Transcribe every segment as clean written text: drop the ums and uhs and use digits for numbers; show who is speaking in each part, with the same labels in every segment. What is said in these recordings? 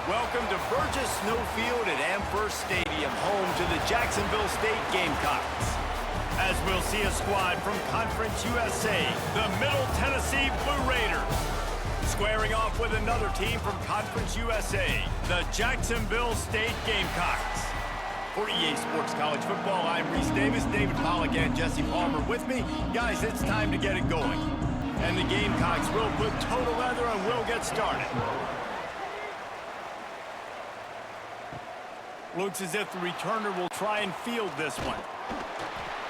Speaker 1: Welcome to Burgess Snowfield at Amherst Stadium, home to the Jacksonville State Gamecocks. As we'll see a squad from Conference USA, the Middle Tennessee Blue Raiders. Squaring off with another team from Conference USA, the Jacksonville State Gamecocks. For EA Sports College Football, I'm Reese Davis, David Pollack, and Jesse Palmer with me. Guys, it's time to get it going. And the Gamecocks will put total leather and we'll get started. Looks as if the returner will try and field this one.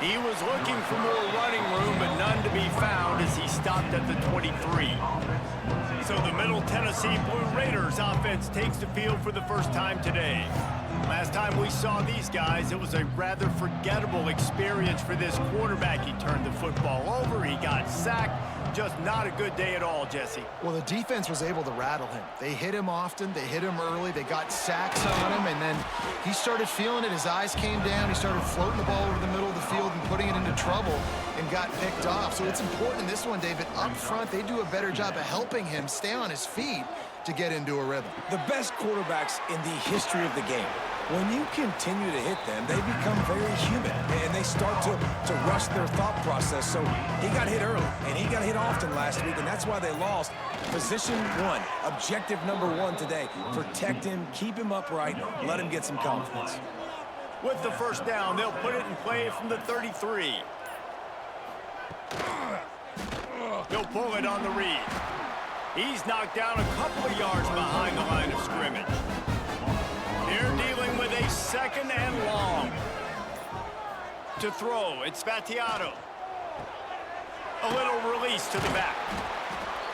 Speaker 1: He was looking for more running room, but none to be found as he stopped at the 23. So the Middle Tennessee Blue Raiders offense takes the field for the first time today. Last time we saw these guys, it was a rather forgettable experience for this quarterback. He turned the football over, he got sacked. Just not a good day at all, Jesse.
Speaker 2: Well, the defense was able to rattle him. They hit him often, they hit him early, they got sacks on him, and then he started feeling it. His eyes came down, he started floating the ball over the middle of the field and putting it into trouble and got picked off. So it's important in this one, David, up front, they do a better job of helping him stay on his feet to get into a rhythm.
Speaker 3: The best quarterbacks in the history of the game, when you continue to hit them, they become very human, and they start to rush their thought process. So he got hit early, and he got hit often last week, and that's why they lost. Position one, objective number one today, protect him, keep him upright, let him get some confidence.
Speaker 1: With the first down, they'll put it in play from the 33. He'll pull it on the read. He's knocked down a couple of yards behind the line of scrimmage. They're dealing with a second and long. To throw, it's Spatiato. A little release to the back.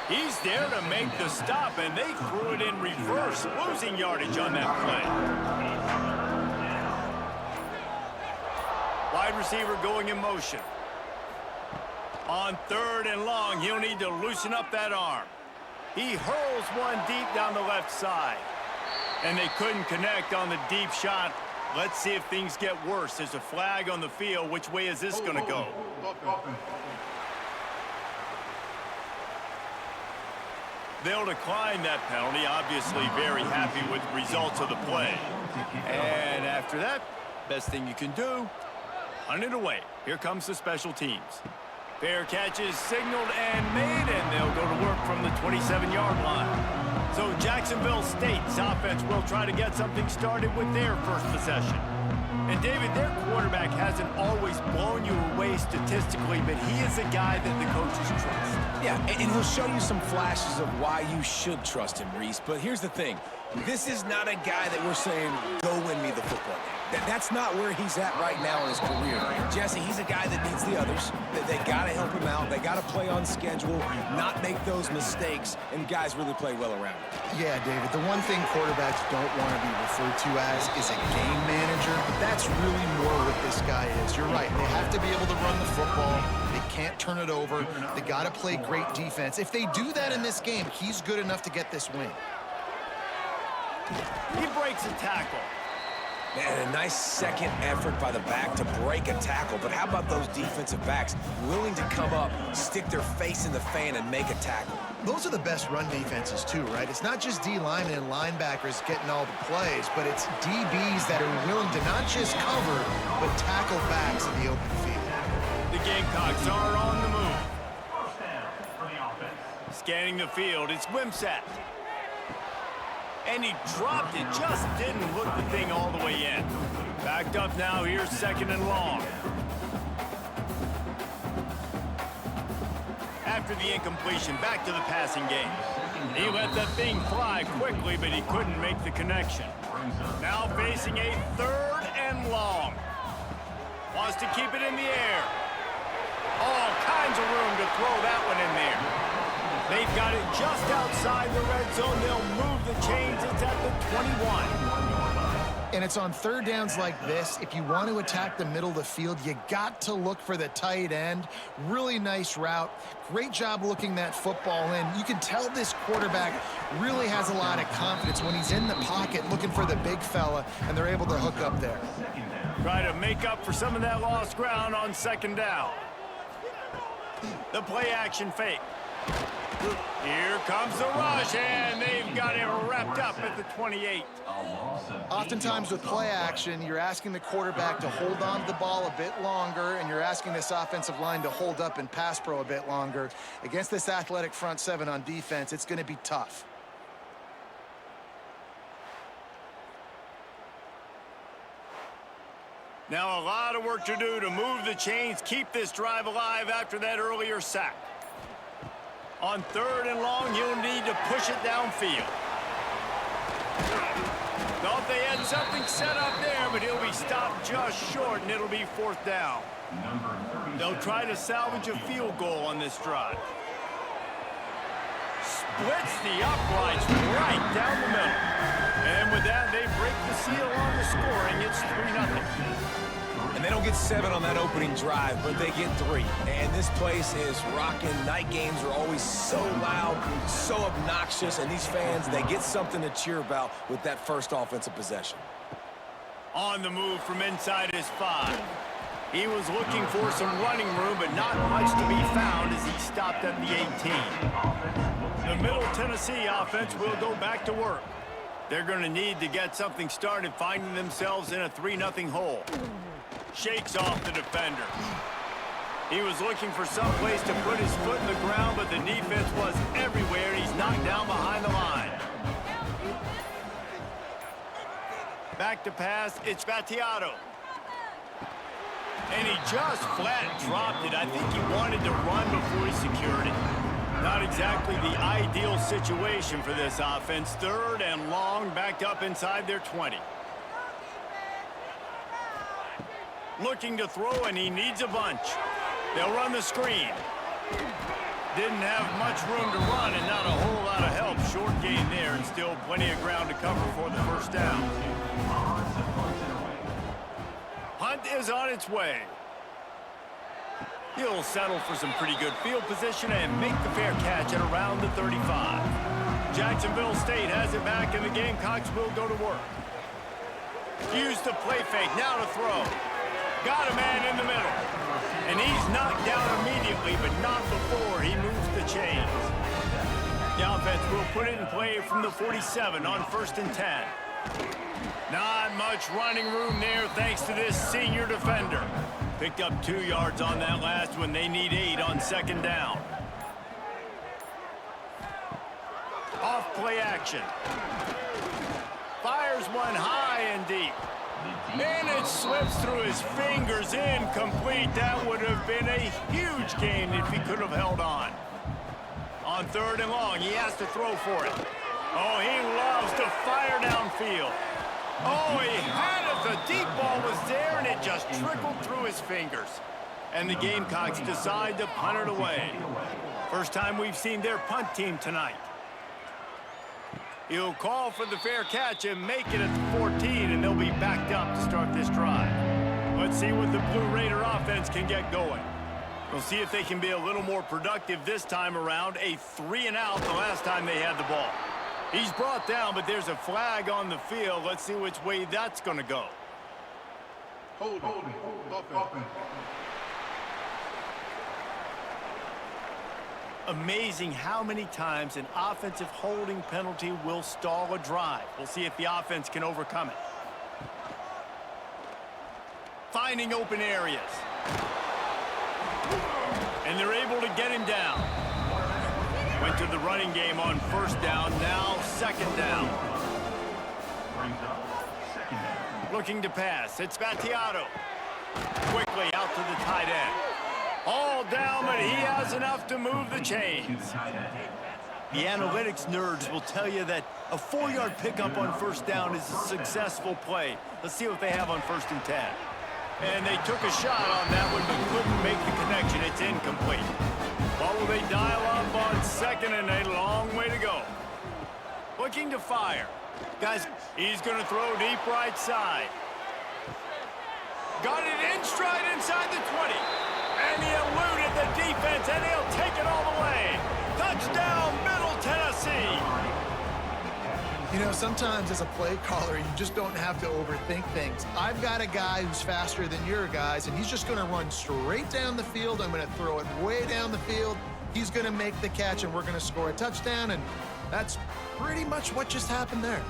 Speaker 1: He's there to make the stop, and they threw it in reverse, losing yardage on that play. Wide receiver going in motion. On third and long, he'll need to loosen up that arm. He hurls one deep down the left side. And they couldn't connect on the deep shot. Let's see if things get worse. There's a flag on the field. Which way is this going to go? They'll decline that penalty. Obviously very happy with the results of the play. And after that, best thing you can do, hunt it away. Here comes the special teams. Fair catch is signaled and made, and they'll go to work from the 27-yard line. So Jacksonville State's offense will try to get something started with their first possession. And David, their quarterback hasn't always blown you away statistically, but he is a guy that the coaches trust.
Speaker 3: Yeah, and he'll show you some flashes of why you should trust him, Reese. But here's the thing. This is not a guy that we're saying, go win me the football game. That's not where he's at right now in his career. Jesse, he's a guy that needs the others. They got to help him out. They got to play on schedule, not make those mistakes, and guys really play well around him.
Speaker 2: Yeah, David, the one thing quarterbacks don't want to be referred to as is a game manager. That's really more what this guy is. You're right. They have to be able to run the football. They can't turn it over. They got to play great defense. If they do that in this game, he's good enough to get this win.
Speaker 1: He breaks a tackle.
Speaker 3: Man, a nice second effort by the back to break a tackle. But how about those defensive backs willing to come up, stick their face in the fan, and make a tackle?
Speaker 2: Those are the best run defenses, too, right? It's not just D linemen and linebackers getting all the plays, but it's DBs that are willing to not just cover, but tackle backs in the open field.
Speaker 1: The Gamecocks are on the move. Scanning the field, it's Wimsatt. And he dropped it, just didn't hook the thing all the way in. Backed up now, here's second and long. After the incompletion, back to the passing game. He let that thing fly quickly, but he couldn't make the connection. Now facing a third and long. Wants to keep it in the air. All kinds of room to throw that one in there. They've got it just outside the red zone. They'll move the chains. It's at the 21.
Speaker 2: And it's on third downs like this. If you want to attack the middle of the field, you got to look for the tight end. Really nice route. Great job looking that football in. You can tell this quarterback really has a lot of confidence when he's in the pocket looking for the big fella, and they're able to hook up there.
Speaker 1: Try to make up for some of that lost ground on second down. The play action fake. Here comes the rush, and they've got it wrapped up at the 28.
Speaker 2: Oftentimes with play action, you're asking the quarterback to hold on to the ball a bit longer, and you're asking this offensive line to hold up and pass pro a bit longer. Against this athletic front seven on defense, it's going to be tough.
Speaker 1: Now a lot of work to do to move the chains, keep this drive alive after that earlier sack. On 3rd and long, you'll need to push it downfield. Thought they had something set up there, but he'll be stopped just short, and it'll be 4th down. They'll try to salvage a field goal on this drive. Splits the uprights right down the middle. And with that, they break the seal on the scoring. It's 3-0.
Speaker 3: And they don't get 7 on that opening drive, but they get 3. And this place is rocking. Night games are always so loud, so obnoxious, and these fans, they get something to cheer about with that first offensive possession.
Speaker 1: On the move from inside his 5. He was looking for some running room, but not much to be found as he stopped at the 18. The Middle Tennessee offense will go back to work. They're going to need to get something started, finding themselves in a 3-0 hole. Shakes off the defender. He was looking for some place to put his foot in the ground, but the defense was everywhere. He's knocked down behind the line. Back to pass, it's Battiato. And he just flat dropped it. I think he wanted to run before he secured it. Not exactly the ideal situation for this offense. 3rd and long, backed up inside their 20. Looking to throw, and he needs a bunch. They'll run the screen. Didn't have much room to run and not a whole lot of help. Short gain there and still plenty of ground to cover for the 1st down. Hunt is on its way. He'll settle for some pretty good field position and make the fair catch at around the 35. Jacksonville State has it back, and the Gamecocks will go to work. Use the play fake, now to throw. Got a man in the middle. And he's knocked down immediately, but not before he moves the chains. The offense will put it in play from the 47 on 1st and 10. Not much running room there thanks to this senior defender. Picked up 2 yards on that last one. They need 8 on 2nd down. Off play action. Fires one high and deep. And it slips through his fingers, incomplete. That would have been a huge gain if he could have held on. On 3rd and long, he has to throw for it. Oh, he loves to fire downfield. Oh, he had it. The deep ball was there, and it just trickled through his fingers. And the Gamecocks decide to punt it away. First time we've seen their punt team tonight. He'll call for the fair catch and make it at the 14, and they'll be backed up to start this drive. Let's see what the Blue Raider offense can get going. We'll see if they can be a little more productive this time around. A 3-and-out the last time they had the ball. He's brought down, but there's a flag on the field. Let's see which way that's going to go.
Speaker 4: Hold offense.
Speaker 1: Amazing how many times an offensive holding penalty will stall a drive. We'll see if the offense can overcome it. Finding open areas. And they're able to get him down. Went to the running game on 1st down, now 2nd down. Looking to pass, it's Battiato. Quickly out to the tight end. All down, but he has enough to move the chains. The analytics nerds will tell you that a 4-yard pickup on 1st down is a successful play. Let's see what they have on 1st and 10. And they took a shot on that one, but couldn't make the connection. It's incomplete. What will they dial up on 2nd and a long way to go? Looking to fire. Guys, he's going to throw deep right side. Got it in stride inside the 20. And he eluded the defense, and he'll take it all the way. Touchdown, Middle Tennessee.
Speaker 2: You know, sometimes as a play caller, you just don't have to overthink things. I've got a guy who's faster than your guys, and he's just going to run straight down the field. I'm going to throw it way down the field He's going to make the catch, and we're going to score a touchdown, and that's pretty much what just happened there.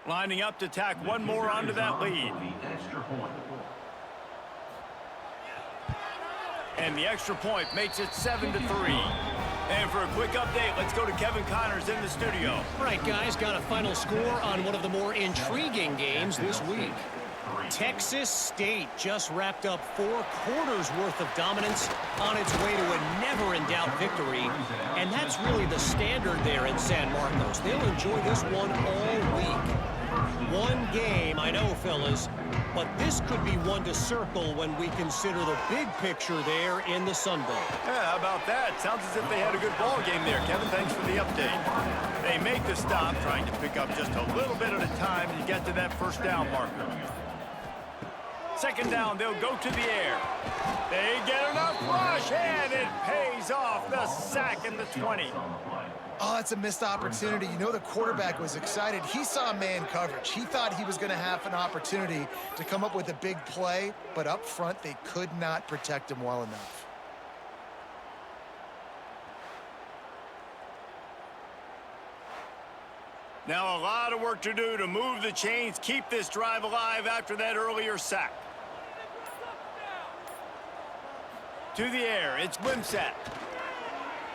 Speaker 1: Lining up to tack one more onto that lead. And the extra point makes it 7-3. And for a quick update, let's go to Kevin Connors in the studio.
Speaker 5: All right, guys, got a final score on one of the more intriguing games this week. Texas State just wrapped up 4 quarters worth of dominance on its way to a never-in-doubt victory. And that's really the standard there in San Marcos. They'll enjoy this one all week. One game, I know, fellas, but this could be one to circle when we consider the big picture there in the Sun Bowl.
Speaker 1: Yeah, how about that? Sounds as if they had a good ball game there, Kevin. Thanks for the update. They make the stop, trying to pick up just a little bit at a time to get to that first down marker. Second down, they'll go to the air. They get enough rush, and it pays off. The sack at the 20.
Speaker 2: Oh, that's a missed opportunity. You know, the quarterback was excited. He saw man coverage. He thought he was going to have an opportunity to come up with a big play, but up front, they could not protect him well enough.
Speaker 1: Now a lot of work to do to move the chains, keep this drive alive after that earlier sack. To the air, it's Wimsatt.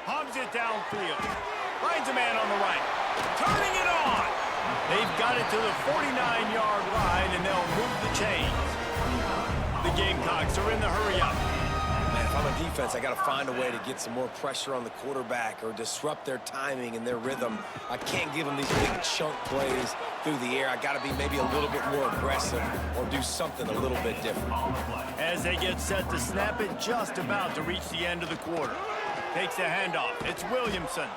Speaker 1: Hubs it downfield. Finds a man on the right. Turning it on. They've got it to the 49-yard line, and they'll move the chains. The Gamecocks are in the hurry-up.
Speaker 3: Man, if I'm a defense, I got to find a way to get some more pressure on the quarterback or disrupt their timing and their rhythm. I can't give them these big chunk plays through the air. I got to be maybe a little bit more aggressive or do something a little bit different.
Speaker 1: As they get set to snap it, just about to reach the end of the quarter. Takes the handoff. It's Williamson.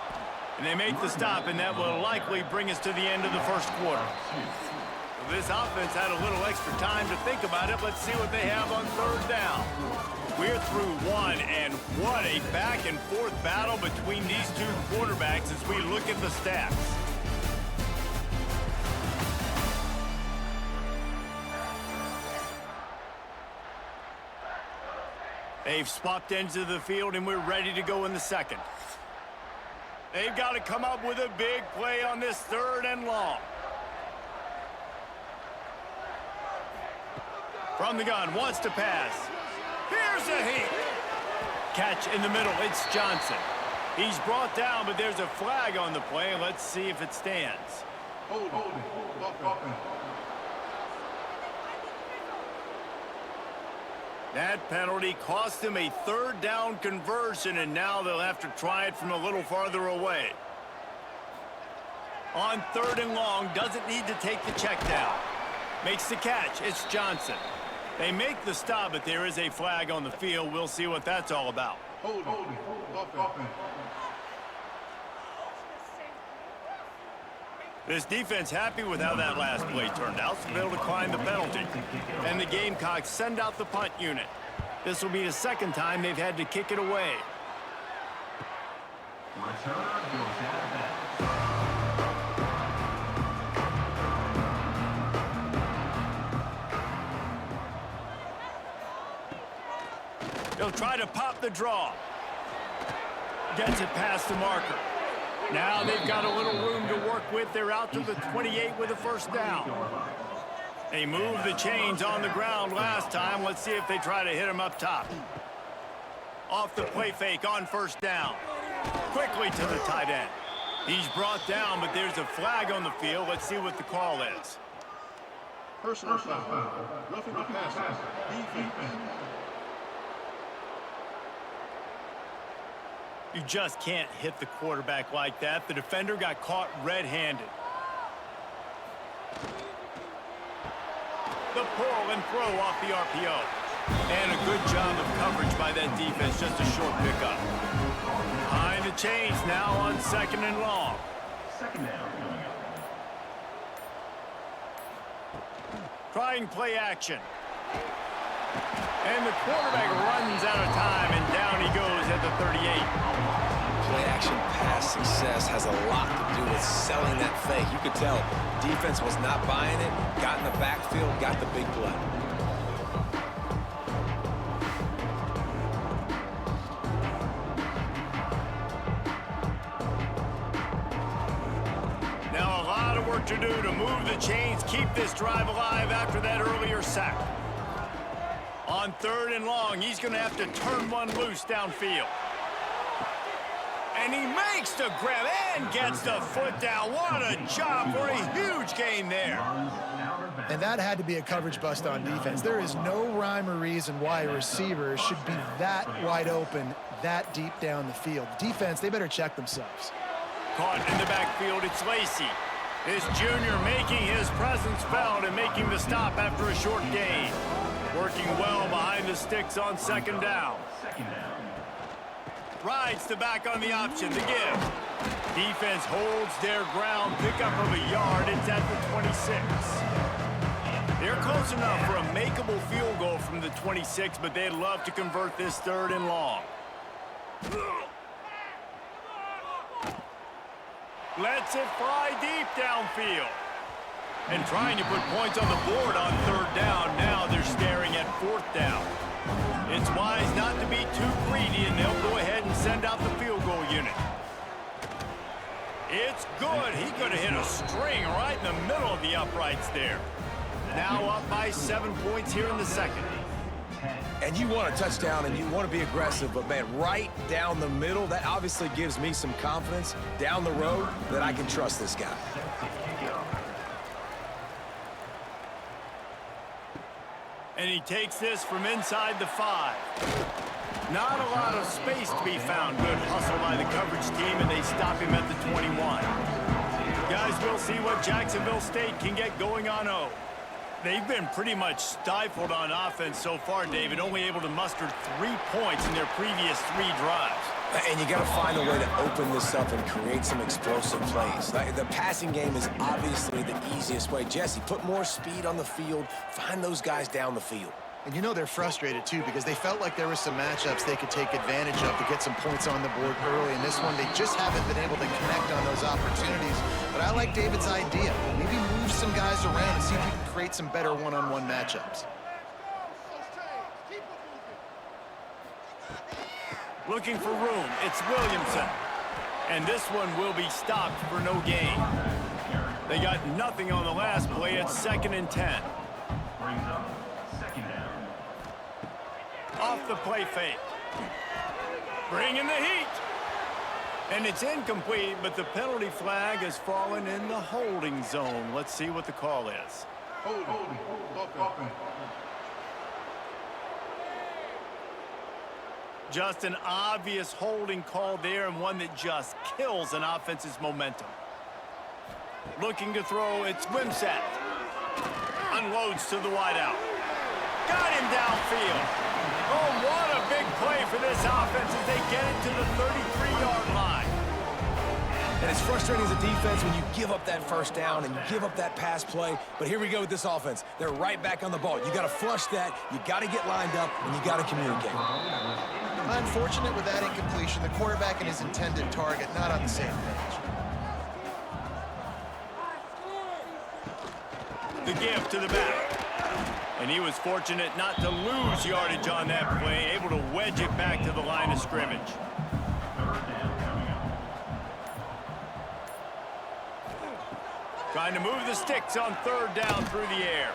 Speaker 1: And they make the stop, and that will likely bring us to the end of the first quarter. This offense had a little extra time to think about it. Let's see what they have on third down. We're through one, and what a back-and-forth battle between these two quarterbacks as we look at the stats. They've swapped ends of the field, and we're ready to go in the second. They've got to come up with a big play on this third and long. From the gun, wants to pass. Here's a hit. Catch in the middle, it's Johnson. He's brought down, but there's a flag on the play. Let's see if it stands.
Speaker 4: Hold it.
Speaker 1: That penalty cost them a third down conversion, and now they'll have to try it from a little farther away. On third and long, doesn't need to take the check down. Makes the catch, it's Johnson. They make the stop, but there is a flag on the field. We'll see what that's all about.
Speaker 4: Hold it.
Speaker 1: This defense happy with how that last play turned out, so they'll decline the penalty. And the Gamecocks send out the punt unit. This will be the second time they've had to kick it away. They'll try to pop the draw. Gets it past the marker. Now they've got a little room to work with. They're out to the 28 with a first down. They moved the chains on the ground last time. Let's see if they try to hit them up top. Off the play fake on first down. Quickly to the tight end. He's brought down, but there's a flag on the field. Let's see what the call is.
Speaker 4: Personal foul. Roughing the passer. Defense.
Speaker 1: You just can't hit the quarterback like that. The defender got caught red-handed. The pull and throw off the RPO. And a good job of coverage by that defense, just a short pickup. Behind the chains now on second and long.
Speaker 6: Second down.
Speaker 1: Trying play action. And the quarterback runs out of time, and down he goes at the 38.
Speaker 3: Play action pass success has a lot to do with selling that fake. You could tell defense was not buying it, got in the backfield, got the big play.
Speaker 1: work to do to move the chains, keep this drive alive after that earlier sack. On 3rd and long, he's going to have to turn one loose downfield. And he makes the grab and gets the foot down. What a job for a huge gain there.
Speaker 2: And that had to be a coverage bust on defense. There is no rhyme or reason why a receiver should be that wide open, that deep down the field. Defense, they better check themselves.
Speaker 1: Caught in the backfield, it's Lacey. This junior making his presence felt and making the stop after a short gain. Working well behind the sticks on 2nd down. Rides the back on the option, the give. Defense holds their ground, pickup of a yard. It's at the 26. They're close enough for a makeable field goal from the 26, but they'd love to convert this 3rd and long. Lets it fly deep downfield. And trying to put points on the board on 3rd down. Now they're staring at 4th down. It's wise not to be too greedy, and they'll go ahead and send out the field goal unit. It's good. He could have hit a string right in the middle of the uprights there. Now up by 7 points here in the 2nd.
Speaker 3: And you want a touchdown and you want to be aggressive, but man, right down the middle, that obviously gives me some confidence down the road that I can trust this guy.
Speaker 1: And he takes this from inside the 5. Not a lot of space to be found. Good hustle by the coverage team, and they stop him at the 21. Guys, we'll see what Jacksonville State can get going on O. They've been pretty much stifled on offense so far, David, only able to muster 3 points in their previous 3 drives.
Speaker 3: And you got to find a way to open this up and create some explosive plays. The passing game is obviously the easiest way. Jesse, put more speed on the field. Find those guys down the field.
Speaker 2: And you know they're frustrated, too, because they felt like there were some matchups they could take advantage of to get some points on the board early. In this one, they just haven't been able to connect on those opportunities. But I like David's idea. Maybe move some guys around and see if we can create some better one-on-one matchups.
Speaker 1: Looking for room, it's Williamson. And this one will be stopped for no gain. They got nothing on the last play. It's 2nd and 10. Off the play fake. Bringing the heat. And it's incomplete, but the penalty flag has fallen in the holding zone. Let's see what the call is.
Speaker 4: Holding. Offense.
Speaker 1: Just an obvious holding call there, and one that just kills an offense's momentum. Looking to throw, it's Wimsatt. Unloads to the wideout. Got him downfield. Oh, what a big play for this offense as they get it to the 33-yard line.
Speaker 3: And it's frustrating as a defense when you give up that 1st down and you give up that pass play. But here we go with this offense. They're right back on the ball. You got to flush that. You got to get lined up, and you got to communicate.
Speaker 2: Unfortunate with that incompletion. The quarterback and his intended target not on the same page.
Speaker 1: The give to the back. And he was fortunate not to lose yardage on that play, able to wedge it back to the line of scrimmage. Trying to move the sticks on 3rd down through the air.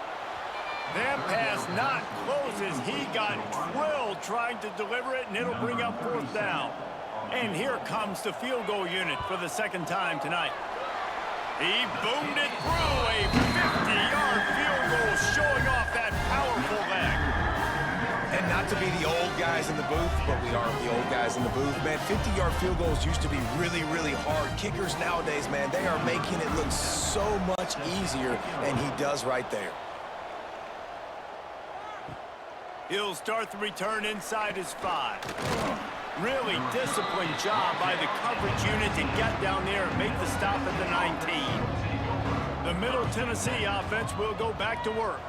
Speaker 1: That pass not close as he got drilled trying to deliver it, and it'll bring up 4th down. And here comes the field goal unit for the 2nd time tonight. He boomed it through a 50-yard field goal, showing off that powerful leg.
Speaker 3: And not to be the old guys in the booth, but we are the old guys in the booth, man. 50-yard field goals used to be really, really hard. Kickers nowadays, man, they are making it look so much easier, and he does right there.
Speaker 1: He'll start the return inside his 5. Really disciplined job by the coverage unit to get down there and make the stop at the 19. The Middle Tennessee offense will go back to work.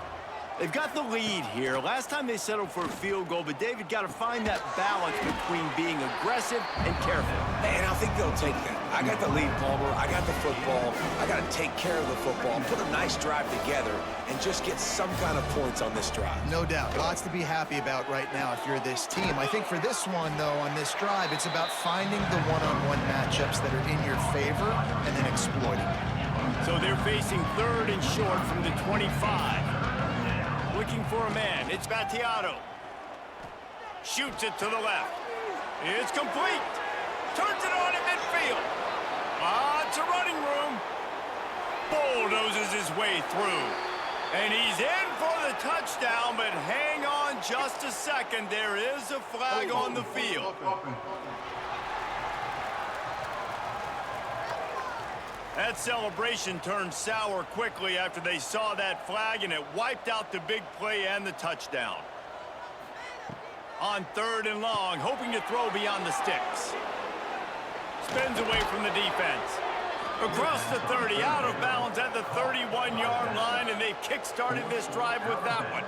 Speaker 1: They've got the lead here. Last time they settled for a field goal, but David got to find that balance between being aggressive and careful.
Speaker 3: And I think they'll take that. I got the lead, Palmer. I got the football. I got to take care of the football, put a nice drive together, and just get some kind of points on this drive.
Speaker 2: No doubt. Lots to be happy about right now if you're this team. I think for this one, though, on this drive, it's about finding the one-on-one matchups that are in your favor and then exploiting them.
Speaker 1: So So they're facing third and short from the 25. Looking for a man. It's Battiato. Shoots it to the left. It's complete. Turns it on at midfield. Lots of running room. Bulldozes his way through. And he's in for the touchdown, but hang on just a second. There is a flag on the field. That celebration turned sour quickly after they saw that flag, and it wiped out the big play and the touchdown. On third and long, hoping to throw beyond the sticks. Spins away from the defense. Across the 30, out of bounds at the 31-yard line, and they kick-started this drive with that one.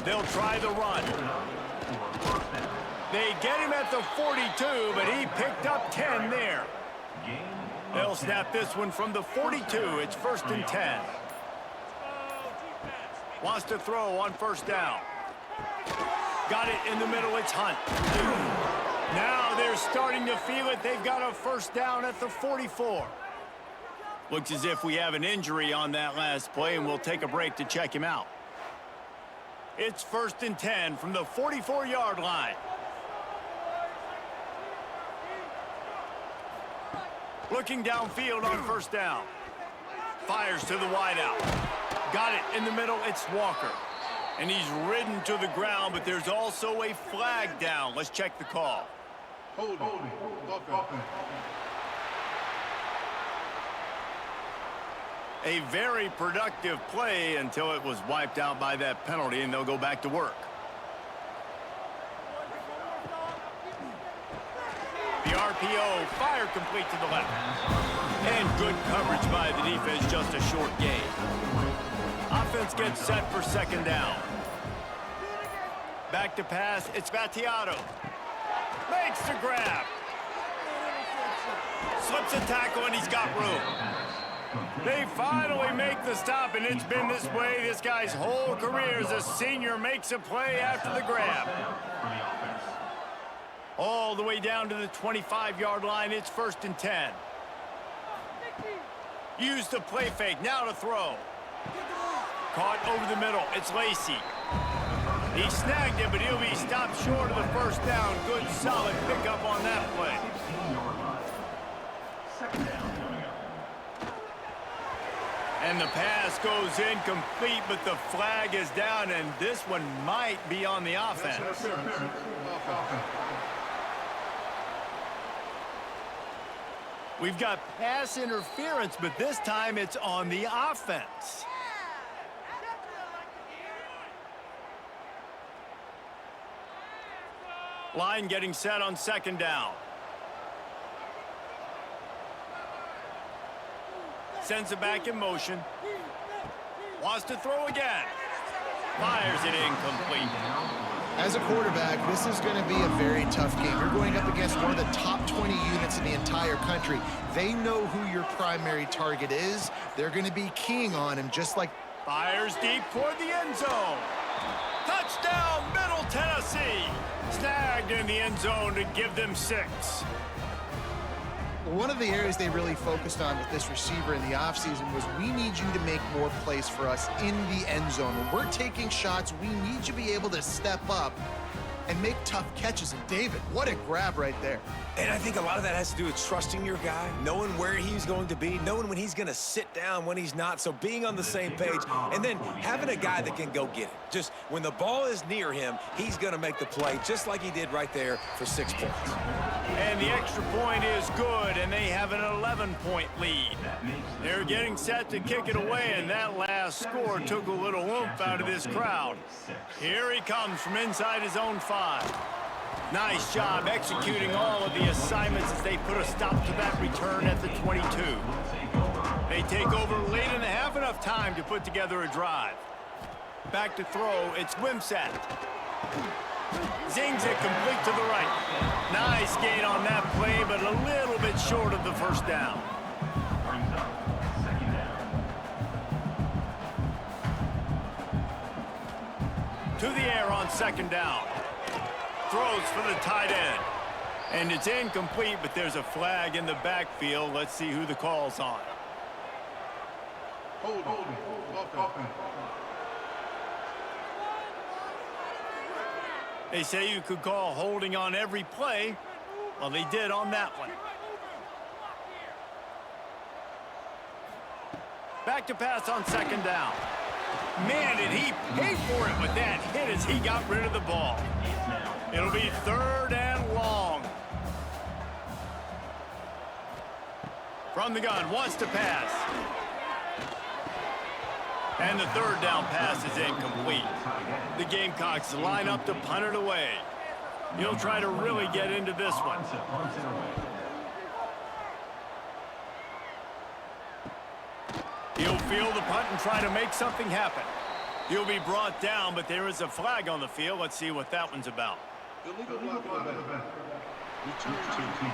Speaker 1: They'll try the run. They get him at the 42, but he picked up 10 there. They'll snap this one from the 42. It's 1st and 10. Wants to throw on first down. Got it in the middle. It's Hunt. Now they're starting to feel it. They've got a first down at the 44. Looks as if we have an injury on that last play, and we'll take a break to check him out. It's 1st and 10 from the 44-yard line. Looking downfield on first down. Fires to the wideout. Got it in the middle. It's Walker. And he's ridden to the ground, but there's also a flag down. Let's check the call.
Speaker 4: Holding.
Speaker 1: A very productive play until it was wiped out by that penalty, and they'll go back to work. The RPO, fire complete to the left. And good coverage by the defense, just a short gain. Offense gets set for second down. Back to pass, it's Battiato. Makes the grab. Slips a tackle, and he's got room. They finally make the stop, and it's been this way this guy's whole career as a senior. Makes a play after the grab. All the way down to the 25-yard line. It's 1st and 10. Use the play fake. Now to throw. Caught over the middle. It's Lacey. He snagged it, but he'll be stopped short of the first down. Good, solid pickup on that play. And the pass goes incomplete, but the flag is down, and this one might be on the offense. We've got pass interference, but this time it's on the offense. Line getting set on second down. Sends it back in motion. Wants to throw again. Fires it incomplete.
Speaker 2: As a quarterback, this is going to be a very tough game. You're going up against one of the top 20 units in the entire country. They know who your primary target is. They're going to be keying on him, just like...
Speaker 1: Fires deep toward the end zone. Touchdown, Middle Tennessee. Snagged in the end zone to give them 6.
Speaker 2: One of the areas they really focused on with this receiver in the offseason was, we need you to make more plays for us in the end zone. When we're taking shots, we need you to be able to step up and make tough catches. And David, what a grab right there.
Speaker 3: And I think a lot of that has to do with trusting your guy, knowing where he's going to be, knowing when he's going to sit down, when he's not. So being on the same page, and then having a guy that can go get it. Just when the ball is near him, he's going to make the play, just like he did right there for 6 points.
Speaker 1: And the extra point is good, and they have an 11-point lead. They're getting set to kick it away, and that last score took a little oomph out of this crowd. Here he comes from inside his own 5. Nice job executing all of the assignments as they put a stop to that return at the 22. They take over late in the half, enough time to put together a drive. Back to throw, it's Wimsatt. Zings it complete to the right. Nice gain on that play, but a little bit short of the first down. To the air on second down. Throws for the tight end. And it's incomplete, but there's a flag in the backfield. Let's see who the call's on.
Speaker 4: Holding. Offense.
Speaker 1: They say you could call holding on every play. Well, they did on that one. Back to pass on second down. Man, did he pay for it with that hit as he got rid of the ball. It'll be 3rd and long. From the gun, wants to pass. And the 3rd down pass is incomplete. The Gamecocks line up to punt it away. He'll try to really get into this one. He'll field the punt and try to make something happen. He'll be brought down, but there is a flag on the field. Let's see what that one's about.
Speaker 4: Illegal block on the event. Return to team.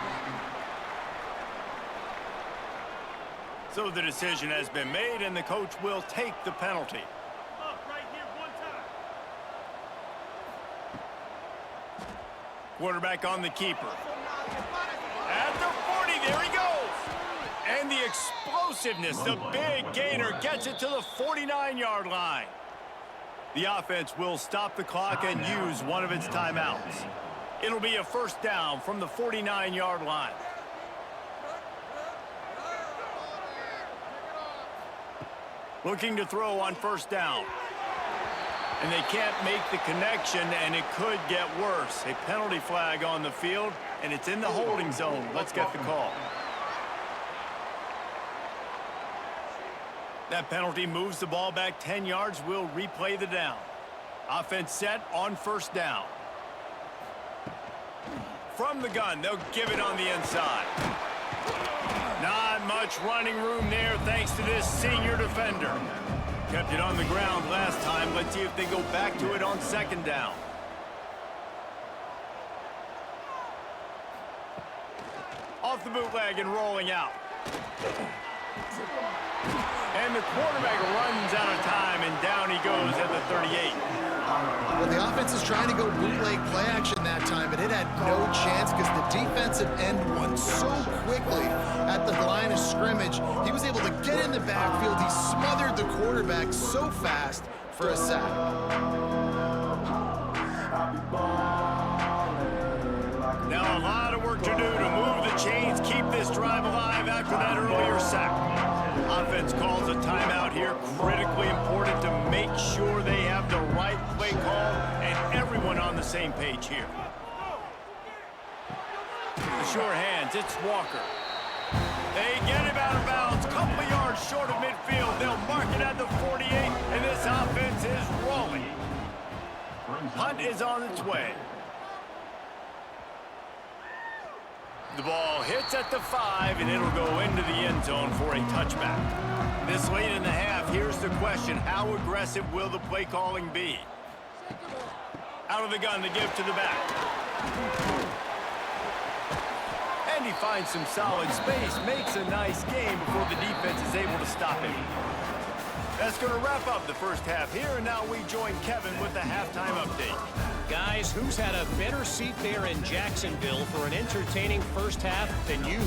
Speaker 1: So the decision has been made, and the coach will take the penalty. Quarterback on the keeper. At the 40, there he goes. And the explosiveness, the big gainer gets it to the 49-yard line. The offense will stop the clock and use one of its timeouts. It'll be a 1st down from the 49-yard line. Looking to throw on 1st down. And they can't make the connection, and it could get worse. A penalty flag on the field, and it's in the holding zone. Let's get the call. That penalty moves the ball back 10 yards. We'll replay the down. Offense set on 1st down. From the gun, they'll give it on the inside. Not much running room there thanks to this senior defender. Kept it on the ground last time. Let's see if they go back to it on 2nd down. Off the bootleg and rolling out. And the quarterback runs out of time, and down he goes at the 38.
Speaker 2: Well, the offense is trying to go bootleg play action that time, but it had no chance because the defensive end won so quickly at the line of scrimmage. He was able to get in the backfield. He smothered the quarterback so fast for a sack.
Speaker 1: Now a lot of work to do to move the chains, keep this drive alive after that earlier sack. Offense calls a timeout here. Critically important to make sure they have the right play call and everyone on the same page here. The sure hands, it's Walker. They get him out of bounds, couple of yards short of midfield. They'll mark it at the 48, and this offense is rolling. Punt is on its way. The ball hits at the 5, and it'll go into the end zone for a touchback. This late in the half, here's the question. How aggressive will the play calling be? Out of the gun to give to the back. And he finds some solid space, makes a nice game before the defense is able to stop him. That's going to wrap up the first half here, and now we join Kevin with the halftime update.
Speaker 5: Guys, who's had a better seat there in Jacksonville for an entertaining first half than you?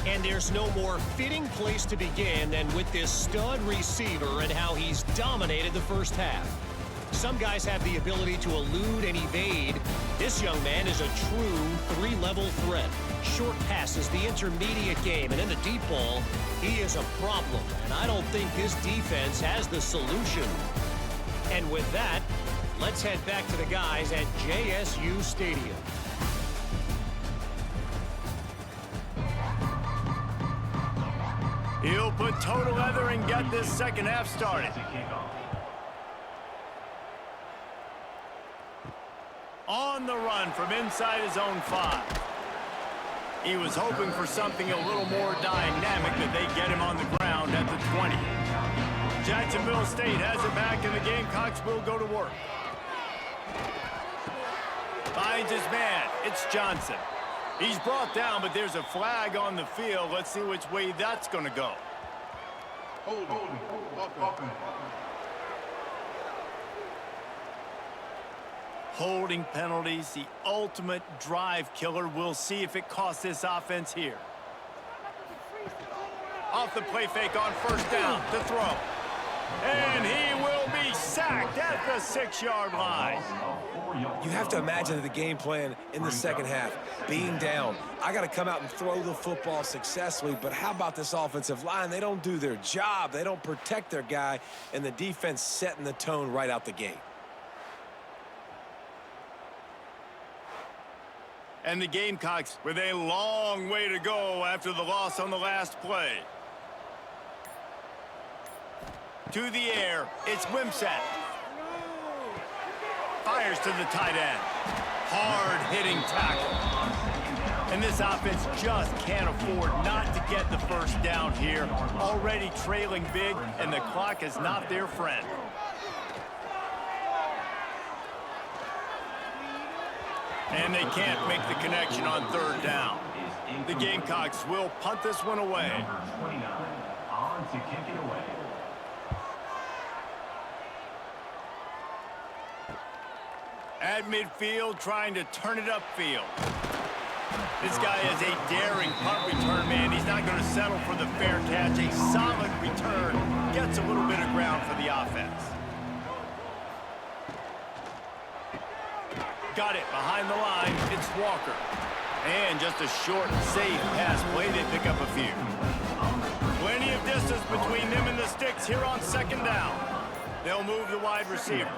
Speaker 5: And there's no more fitting place to begin than with this stud receiver and how he's dominated the first half. Some guys have the ability to elude and evade. This young man is a true three-level threat. Short passes, the intermediate game, and in the deep ball, he is a problem. And I don't think this defense has the solution. And with that, let's head back to the guys at JSU Stadium.
Speaker 1: He'll put total leather and get this second half started. On the run from inside his own 5. He was hoping for something a little more dynamic, that they get him on the ground at the 20. Jacksonville State has it back, and the Gamecocks will go to work. Finds his man. It's Johnson. He's brought down, but there's a flag on the field. Let's see which way that's going to go.
Speaker 4: Holding. Offense.
Speaker 1: Holding penalties, the ultimate drive killer. We'll see if it costs this offense here. Off the play fake on first down to throw. And he will be sacked at the 6-yard line.
Speaker 3: You have to imagine the game plan in the second half. Being down, I got to come out and throw the football successfully, but how about this offensive line? They don't do their job. They don't protect their guy, and the defense setting the tone right out the gate.
Speaker 1: And the Gamecocks with a long way to go after the loss on the last play. To the air, it's Wimsatt. Fires to the tight end. Hard-hitting tackle. And this offense just can't afford not to get the first down here. Already trailing big, and the clock is not their friend. And they can't make the connection on third down. The Gamecocks will punt this one away.
Speaker 4: Number 29 on to kick it away.
Speaker 1: At midfield, trying to turn it upfield. This guy is a daring punt return man. He's not going to settle for the fair catch. A solid return gets a little bit of ground for the offense. Got it behind the line. It's Walker. And just a short, safe pass play. They pick up a few. Plenty of distance between them and the sticks here on second down. They'll move the wide receiver.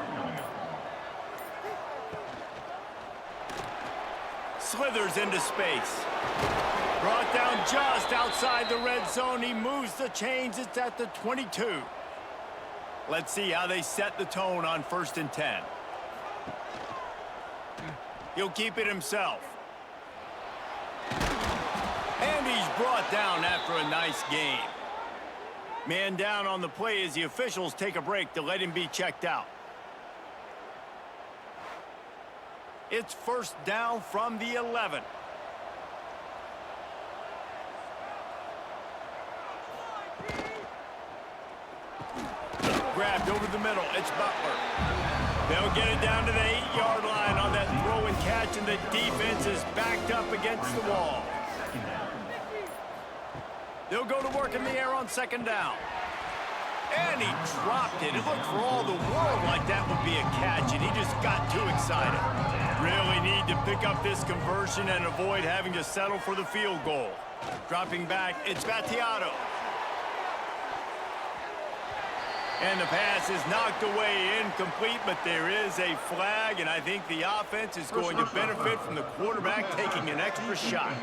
Speaker 1: Slithers into space. Brought down just outside the red zone. He moves the chains. It's at the 22. Let's see how they set the tone on 1st and 10. He'll keep it himself. And he's brought down after a nice game. Man down on the play as the officials take a break to let him be checked out. It's 1st down from the 11. Grabbed over the middle. It's Butler. They'll get it down to the 8-yard line on that throw and catch, and the defense is backed up against the wall. They'll go to work in the air on 2nd down. And he dropped it. It looked for all the world like that would be a catch, and he just got too excited. Really need to pick up this conversion and avoid having to settle for the field goal. Dropping back, it's Battiato. And the pass is knocked away, incomplete, but there is a flag, and I think the offense is going to benefit from the quarterback taking an extra shot.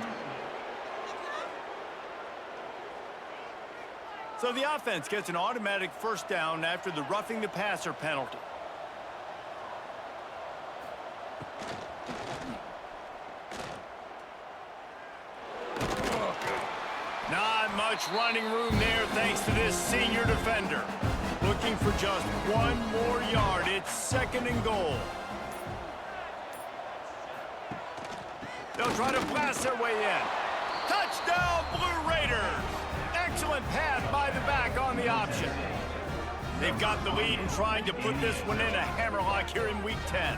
Speaker 1: So the offense gets an automatic 1st down after the roughing the passer penalty. Not much running room there thanks to this senior defender. Looking for just one more yard. It's 2nd and goal. They'll try to blast their way in. Touchdown, Blue Raiders! Excellent pass by the back on the option. They've got the lead and trying to put this one in a hammerlock here in Week 10.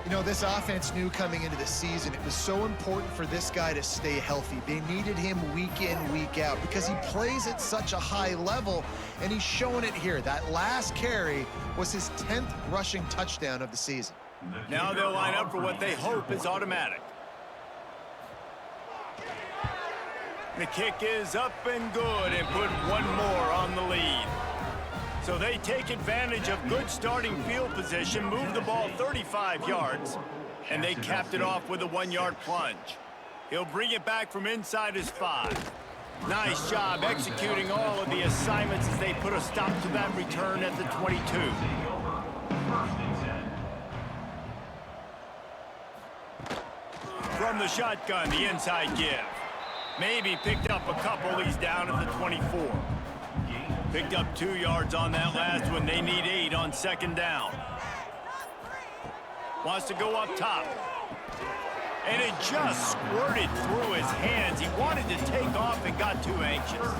Speaker 2: You know, this offense knew coming into the season it was so important for this guy to stay healthy. They needed him week in, week out because he plays at such a high level, and he's showing it here. That last carry was his 10th rushing touchdown of the season.
Speaker 1: Now they'll line up for what they hope is automatic. The kick is up and good and put one more on the lead. So they take advantage of good starting field position, move the ball 35 yards, and they capped it off with a 1-yard plunge. He'll bring it back from inside his 5. Nice job executing all of the assignments as they put a stop to that return at the 22. From the shotgun, the inside give. Maybe picked up a couple. He's down at the 24. Picked up 2 yards on that last one. They need 8 on 2nd down. Wants to go up top. And it just squirted through his hands. He wanted to take off and got too anxious.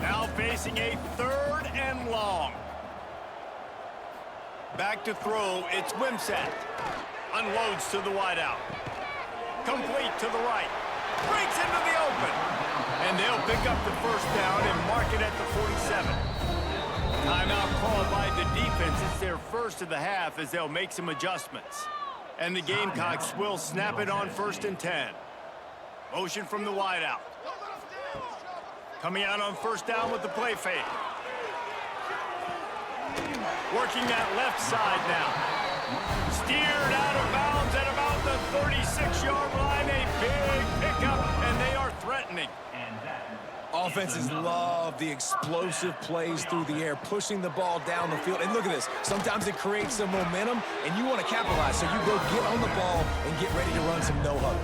Speaker 1: Now facing a 3rd and long. Back to throw, it's Wimsatt. Unloads to the wideout. Complete to the right. Breaks into the open. And they'll pick up the first down and mark it at the 47. Timeout called by the defense. It's their first of the half as they'll make some adjustments. And the Gamecocks will snap it on 1st and 10. Motion from the wideout. Coming out on 1st down with the play fake. Working that left side now. Steered out of bounds at about the 36-yard line. A big pickup, and they are threatening.
Speaker 3: Offenses love the explosive plays through the air, pushing the ball down the field. And look at this. Sometimes it creates some momentum, and you want to capitalize. So you go get on the ball and get ready to run some no-huddle.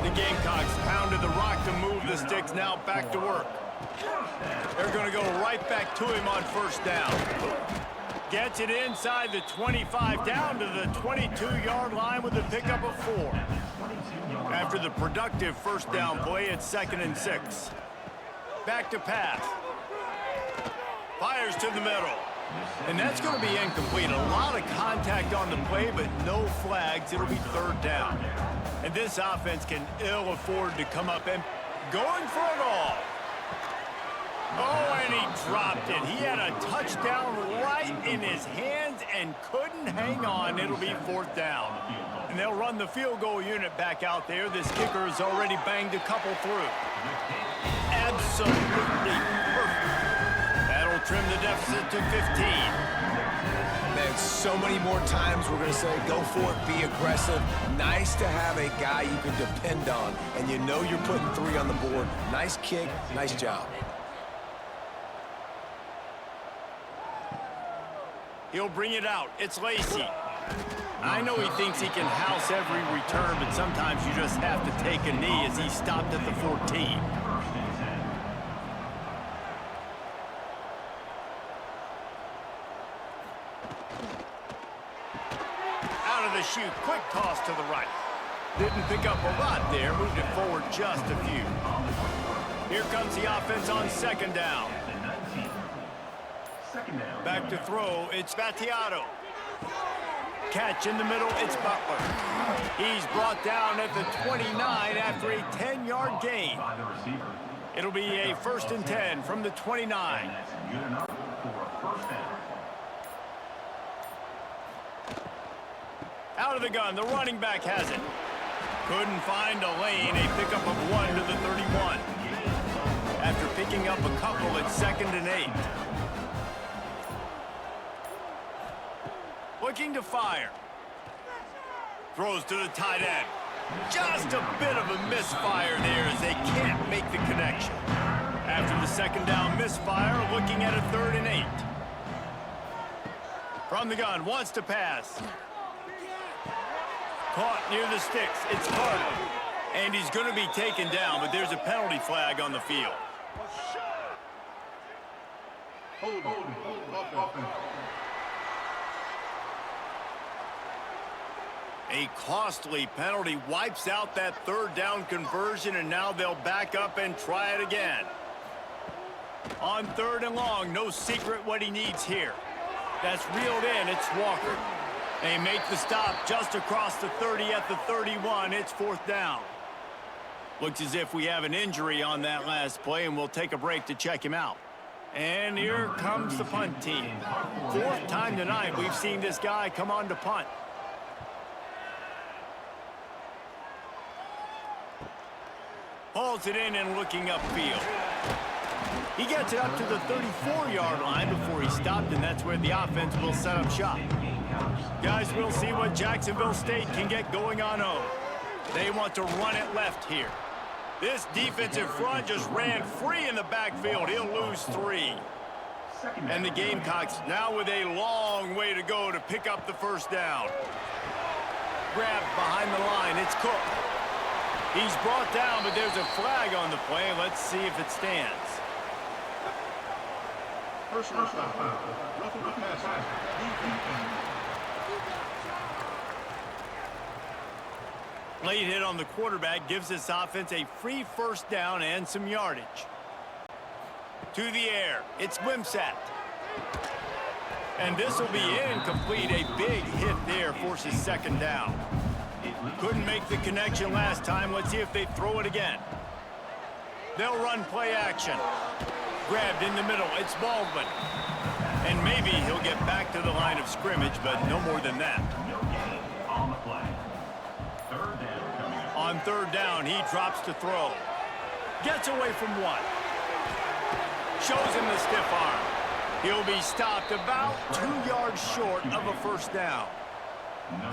Speaker 1: The Gamecocks pounded the rock to move the sticks. Now back to work. They're going to go right back to him on 1st down. Gets it inside the 25, down to the 22-yard line with a pickup of 4. After the productive 1st down play, it's 2nd and 6. Back to pass. Fires to the middle. And that's going to be incomplete. A lot of contact on the play, but no flags. It'll be 3rd down. And this offense can ill afford to come up and going for it all. Oh, and he dropped it. He had a touchdown right in his hands and couldn't hang on. It'll be 4th down. And they'll run the field goal unit back out there. This kicker has already banged a couple through. Absolutely perfect. That'll trim the deficit to 15.
Speaker 3: Man, so many more times we're going to say, go for it, be aggressive. Nice to have a guy you can depend on, and you know you're putting 3 on the board. Nice kick, nice job.
Speaker 1: He'll bring it out. It's Lacey. I know he thinks he can house every return, but sometimes you just have to take a knee as he stopped at the 14. Out of the chute, quick toss to the right. Didn't pick up a lot there, moved it forward just a few. Here comes the offense on 2nd down. Back to throw, it's Battiato. Catch in the middle, it's Butler. He's brought down at the 29 after a 10-yard gain. It'll be a 1st and 10 from the 29. Out of the gun, the running back has it. Couldn't find a lane, a pickup of 1 to the 31. After picking up a couple, it's 2nd and 8. Looking to fire. Throws to the tight end. Just a bit of a misfire there as they can't make the connection. After the 2nd down misfire, looking at a 3rd and 8. From the gun, wants to pass. Caught near the sticks. It's Carter. And he's going to be taken down, but there's a penalty flag on the field. A costly penalty wipes out that 3rd down conversion, and now they'll back up and try it again. On 3rd and long, no secret what he needs here. That's reeled in, it's Walker. They make the stop just across the 30 at the 31. It's 4th down. Looks as if we have an injury on that last play, and we'll take a break to check him out. And here comes the punt team. 4th time tonight we've seen this guy come on to punt. Hauls it in and looking upfield. He gets it up to the 34-yard line before he stopped, and that's where the offense will set up shop. Guys, we'll see what Jacksonville State can get going on home. They want to run it left here. This defensive front just ran free in the backfield. He'll lose 3. And the Gamecocks now with a long way to go to pick up the 1st down. Grabbed behind the line. It's Cook. He's brought down, but there's a flag on the play. Let's see if it stands.
Speaker 4: Personal foul. Roughing the passer.
Speaker 1: Late hit on the quarterback gives this offense a free 1st down and some yardage. To the air, it's Wimsatt. And this will be incomplete. A big hit there forces second down. Couldn't make the connection last time. Let's see if they throw it again. They'll run play action. Grabbed in the middle. It's Baldwin. And maybe he'll get back to the line of scrimmage, but no more than that. On third down, he drops to throw. Gets away from one. Shows him the stiff arm. He'll be stopped about 2 yards short of a first down.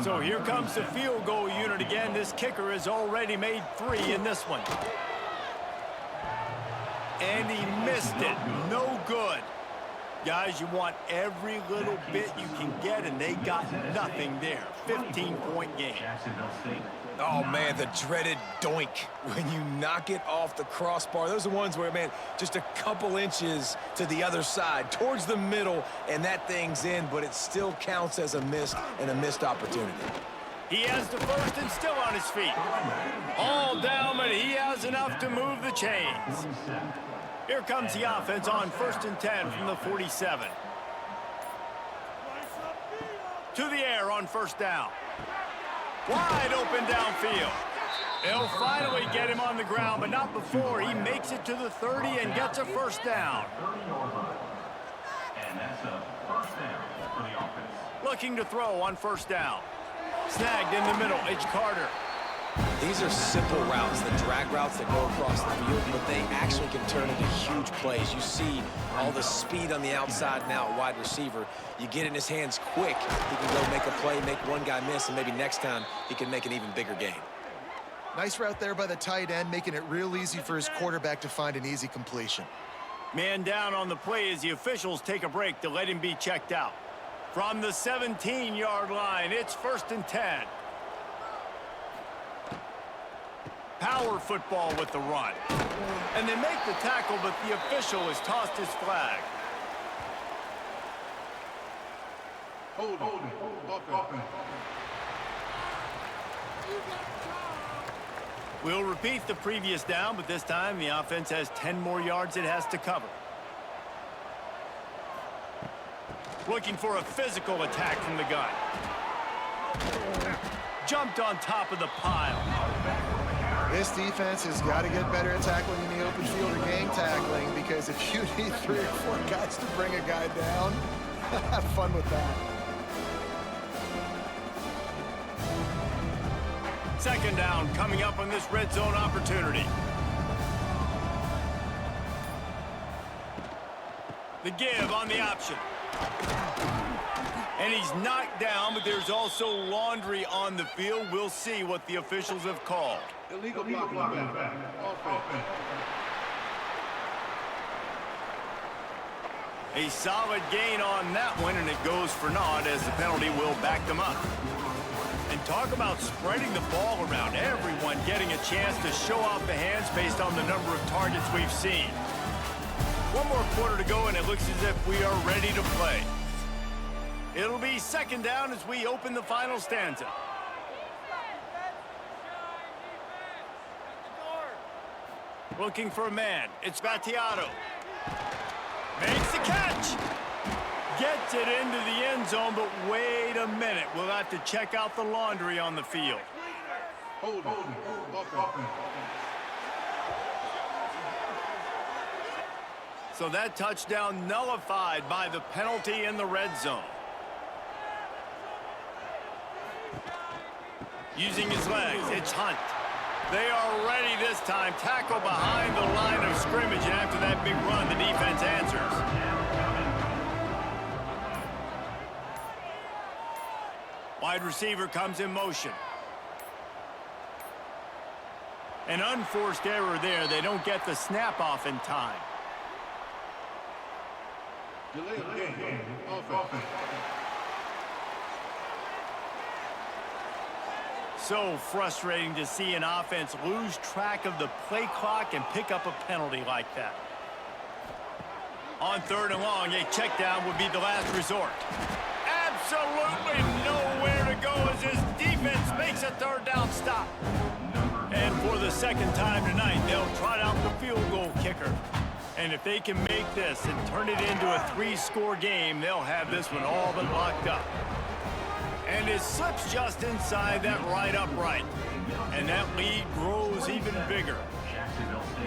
Speaker 1: So here comes the field goal unit again. This kicker has already made 3 in this one. And he missed it. No good. Guys, you want every little bit you can get, and they got nothing there. 15-point game.
Speaker 3: Oh, man, the dreaded doink when you knock it off the crossbar. Those are the ones where, man, just a couple inches to the other side, towards the middle, and that thing's in, but it still counts as a missed opportunity.
Speaker 1: He has the first and still on his feet. All down, but he has enough to move the chains. Here comes the offense on 1st and 10 from the 47. To the air on first down. Wide open downfield. They'll finally get him on the ground, but not before he makes it to the 30 and gets a first down.
Speaker 4: And that's a first down for the offense.
Speaker 1: Looking to throw on first down. Snagged in the middle. It's Carter.
Speaker 3: These are simple routes, the drag routes that go across the field, but they actually can turn into huge plays. You see all the speed on the outside now, wide receiver. You get in his hands quick, he can go make a play, make one guy miss, and maybe next time he can make an even bigger gain.
Speaker 2: Nice route there by the tight end, making it real easy for his quarterback to find an easy completion.
Speaker 1: Man down on the play as the officials take a break to let him be checked out. From the 17-yard line, it's 1st and 10. Power football with the run. And they make the tackle, but the official has tossed his flag.
Speaker 4: Hold it.
Speaker 1: We'll repeat the previous down, but this time the offense has 10 more yards it has to cover. Looking for a physical attack from the gun. Jumped on top of the pile.
Speaker 2: This defense has got to get better at tackling in the open field or gang tackling, because if you need 3 or 4 guys to bring a guy down, have fun with that.
Speaker 1: Second down coming up on this red zone opportunity. The give on the option. And he's knocked down, but there's also laundry on the field. We'll see what the officials have called.
Speaker 4: Illegal blocking back. Offense.
Speaker 1: A solid gain on that one, and it goes for naught as the penalty will back them up. And talk about spreading the ball around. Everyone getting a chance to show off the hands based on the number of targets we've seen. One more quarter to go, and it looks as if we are ready to play. It'll be second down as we open the final stanza. Looking for a man. It's Battiato. Makes the catch. Gets it into the end zone, but wait a minute. We'll have to check out the laundry on the field.
Speaker 4: Hold it. Offense.
Speaker 1: So that touchdown nullified by the penalty in the red zone. Using his legs, it's Hunt. They are ready this time. Tackle behind the line of scrimmage, and after that big run, the defense answers. Wide receiver comes in motion. An unforced error there. They don't get the snap off in time.
Speaker 4: Delay game. Offense.
Speaker 1: So frustrating to see an offense lose track of the play clock and pick up a penalty like that. On third and long, a check down would be the last resort. Absolutely nowhere to go as his defense makes a third down stop. And for the second time tonight, they'll trot out the field goal kicker. And And if they can make this and turn it into a 3-score game, they'll have this one all but locked up. And it slips just inside that right upright. And that lead grows even bigger.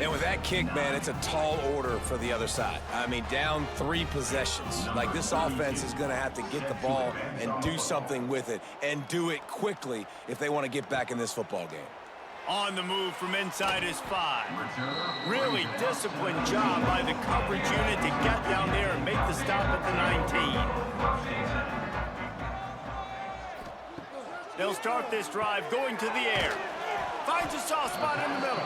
Speaker 3: And with that kick, man, it's a tall order for the other side. I mean, down 3 possessions. Like, this offense is going to have to get the ball and do something with it, and do it quickly if they want to get back in this football game.
Speaker 1: On the move from inside his 5. Really disciplined job by the coverage unit to get down there and make the stop at the 19. They'll start this drive going to the air. Finds a soft spot in the middle.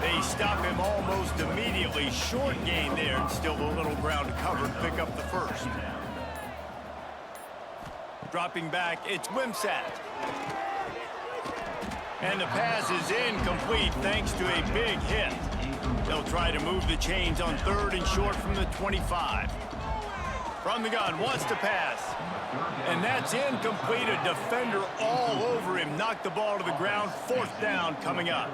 Speaker 1: They stop him almost immediately. Short gain there, and still a little ground to cover to pick up the first. Dropping back, it's Wimsatt. And the pass is incomplete thanks to a big hit. They'll try to move the chains on 3rd and short from the 25. From the gun, wants to pass. And that's incomplete. A defender all over him. Knocked the ball to the ground. 4th down coming up.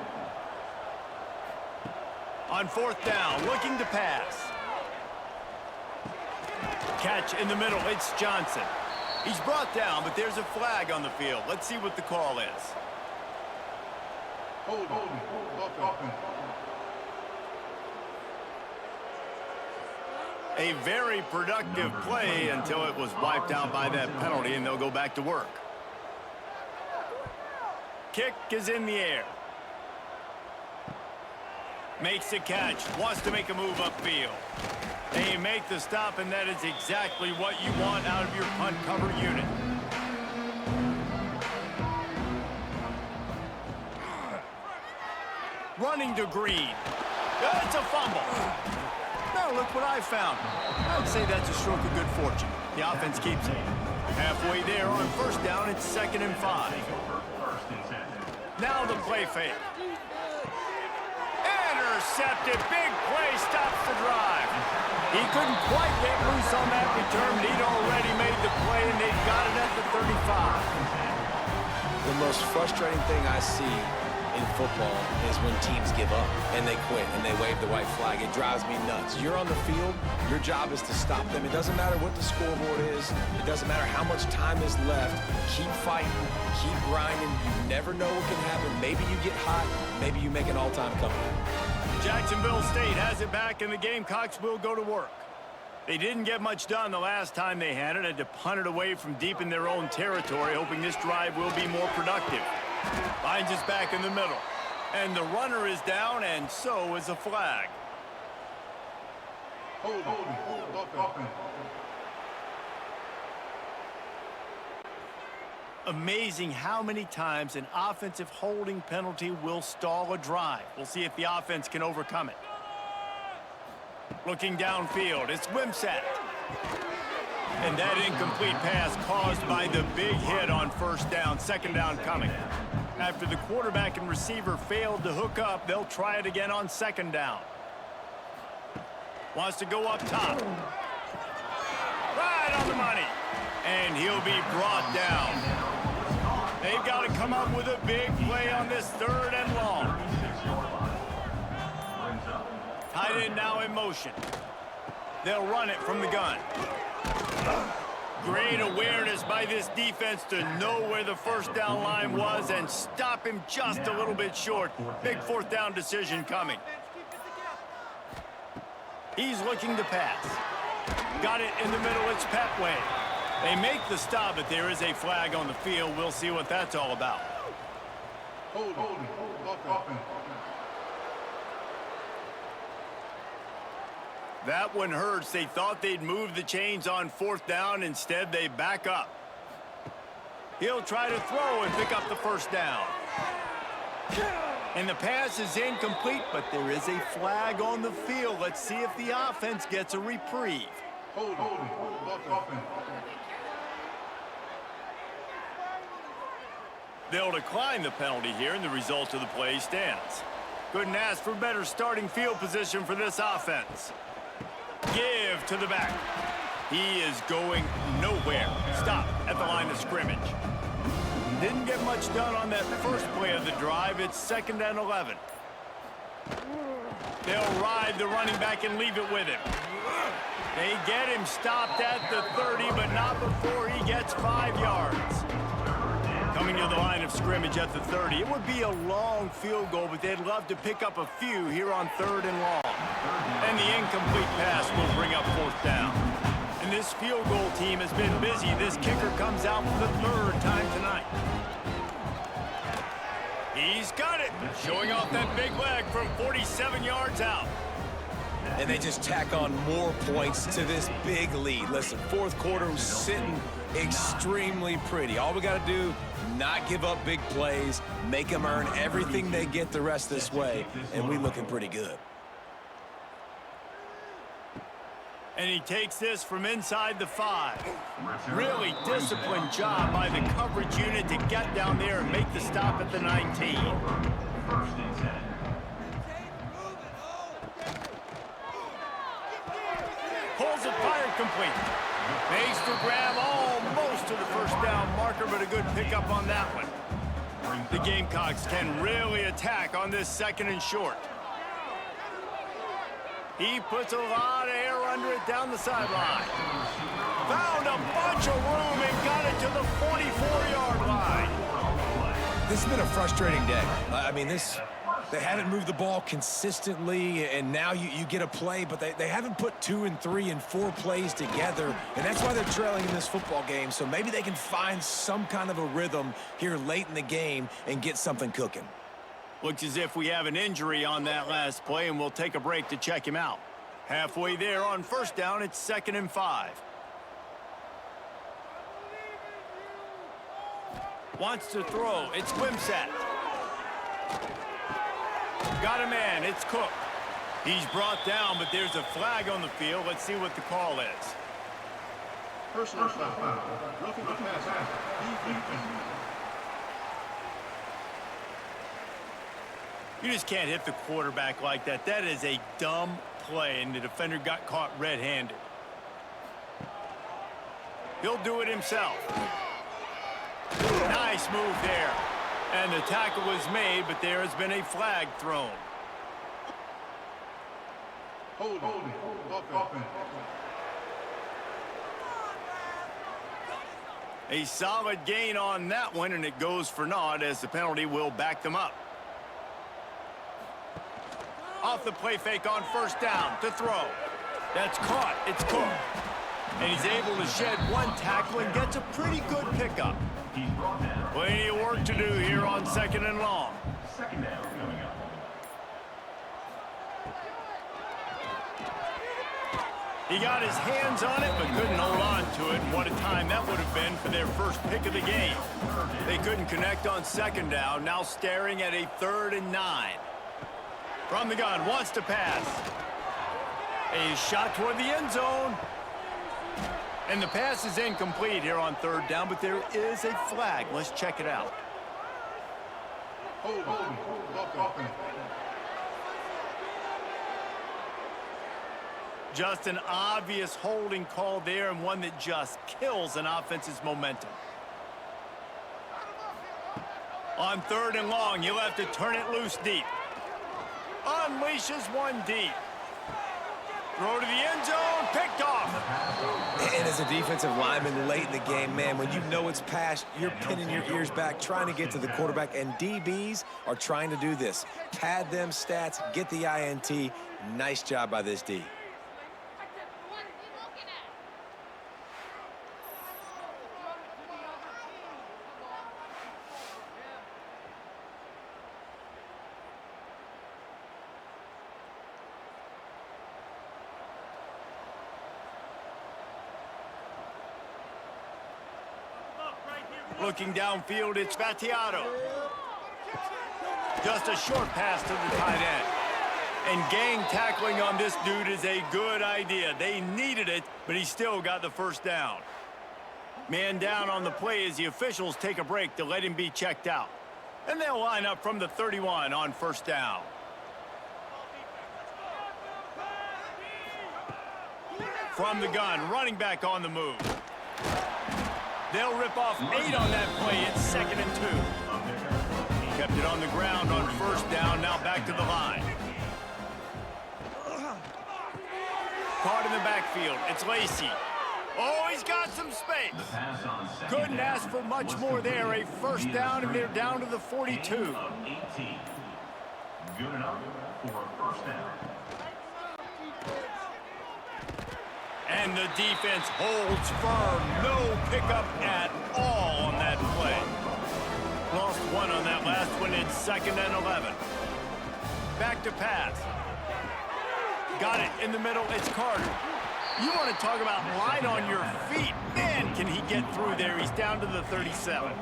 Speaker 1: On 4th down, looking to pass. Catch in the middle, it's Johnson. He's brought down, but there's a flag on the field. Let's see what the call is.
Speaker 4: Hold on.
Speaker 1: A very productive play until it was wiped out by that penalty, and they'll go back to work. Kick is in the air. Makes the catch, wants to make a move upfield. They make the stop, and that is exactly what you want out of your punt cover unit. Running to Green. It's a fumble. Now look what I found. I'd say that's a stroke of good fortune. The offense keeps it. Halfway there on 1st down, it's 2nd and 5. Now the play fake. Intercepted. Big play stops the drive. He couldn't quite get loose on that return, but he'd already made the play, and they've got it at the 35.
Speaker 3: The most frustrating thing I see in football is when teams give up and they quit and they wave the white flag. It drives me nuts. You're on the field. Your job is to stop them. It doesn't matter what the scoreboard is. It doesn't matter how much time is left. Keep fighting. Keep grinding. You never know what can happen. Maybe you get hot. Maybe you make an all-time comeback.
Speaker 1: Jacksonville State has it back, and the Gamecocks will go to work. They didn't get much done the last time they had it. Had to punt it away from deep in their own territory, hoping this drive will be more productive. Finds us back in the middle. And the runner is down, and so is a flag.
Speaker 4: Hold on.
Speaker 1: Amazing how many times an offensive holding penalty will stall a drive. We'll see if the offense can overcome it. Looking downfield, it's Wimsatt. And that incomplete pass caused by the big hit on 1st down, 2nd down coming. After the quarterback and receiver failed to hook up, they'll try it again on 2nd down. Wants to go up top. Right on the money. And he'll be brought down. They've got to come up with a big play on this 3rd and long. Tight end now in motion. They'll run it from the gun. Great awareness by this defense to know where the 1st down line was and stop him just a little bit short. Big 4th down decision coming. He's looking to pass. Got it in the middle, it's Petway. They make the stop, but there is a flag on the field. We'll see what that's all about.
Speaker 4: Hold on.
Speaker 1: That one hurts. They thought they'd move the chains on 4th down. Instead, they back up. He'll try to throw and pick up the 1st down. And the pass is incomplete, but there is a flag on the field. Let's see if the offense gets a reprieve.
Speaker 4: Hold on.
Speaker 1: They'll decline the penalty here, and the result of the play stands. Couldn't ask for better starting field position for this offense. Give to the back. He is going nowhere. Stop at the line of scrimmage. Didn't get much done on that first play of the drive. It's 2nd and 11. They'll ride the running back and leave it with him. They get him stopped at the 30, but not before he gets 5 yards. Coming to the line of scrimmage at the 30. It would be a long field goal, but they'd love to pick up a few here on 3rd and long. And the incomplete pass will bring up 4th down. And this field goal team has been busy. This kicker comes out for the 3rd time tonight. He's got it, showing off that big leg from 47 yards out.
Speaker 3: And they just tack on more points to this big lead. Listen, 4th quarter was sitting extremely pretty. All we got to do, not give up big plays, make them earn everything they get the rest this way, and we looking pretty good.
Speaker 1: And he takes this from inside the 5. Really disciplined job by the coverage unit to get down there and make the stop at the 19. Pulls it, fired complete. Makes the grab almost to the 1st down marker, but a good pickup on that one. The Gamecocks can really attack on this 2nd and short. He puts a lot of air under it down the sideline. Found a bunch of room and got it to the 44-yard line.
Speaker 3: This has been a frustrating day. I mean, they haven't moved the ball consistently, and now you get a play, but they haven't put 2 and 3 and 4 plays together, and that's why they're trailing in this football game. So maybe they can find some kind of a rhythm here late in the game and get something cooking.
Speaker 1: Looks as if we have an injury on that last play, and we'll take a break to check him out. Halfway there on 1st down, it's 2nd and 5. Wants to throw. It's Wimsatt. Got a man. It's Cook. He's brought down, but there's a flag on the field. Let's see what the call is.
Speaker 4: Personal foul. Roughing the passer.
Speaker 1: You just can't hit the quarterback like that. That is a dumb play, and the defender got caught red-handed. He'll do it himself. Nice move there. And the tackle was made, but there has been a flag thrown.
Speaker 4: Hold.
Speaker 1: A solid gain on that one, and it goes for naught as the penalty will back them up. Off the play fake on 1st down to throw. That's caught. It's Cook. And he's able to shed one tackle and gets a pretty good pickup. Plenty of work to do here on 2nd and long. He got his hands on it, but couldn't hold on to it. And what a time that would have been for their first pick of the game. They couldn't connect on 2nd down, now staring at a 3rd and 9. From the gun, wants to pass. A shot toward the end zone. And the pass is incomplete here on 3rd down, but there is a flag. Let's check it out.
Speaker 4: Hold.
Speaker 1: Just an obvious holding call there, and one that just kills an offense's momentum. On 3rd and long, you'll have to turn it loose deep. Unleashes one deep. Throw to the end zone, picked off.
Speaker 3: And as a defensive lineman late in the game, man, when you know it's past, you're pinning your ears back, trying to get to the quarterback, and DBs are trying to do this. Pad them stats, get the INT. Nice job by this D.
Speaker 1: Looking downfield, it's Battiato. Just a short pass to the tight end. And gang tackling on this dude is a good idea. They needed it, but he still got the 1st down. Man down on the play as the officials take a break to let him be checked out. And they'll line up from the 31 on 1st down. From the gun, running back on the move. They'll rip off 8 on that play. It's 2nd and 2. Kept it on the ground on 1st down, now back to the line. caught in the backfield. It's Lacey. Oh, he's got some space. Couldn't ask for much more there. A first down, and they're down to the 42.
Speaker 4: Good enough for a first down.
Speaker 1: And the defense holds firm. No pickup at all on that play. Lost one on that last one. It's 2nd and 11. Back to pass. Got it in the middle. It's Carter. You want to talk about light on your feet. Man, can he get through there. He's down to the 37.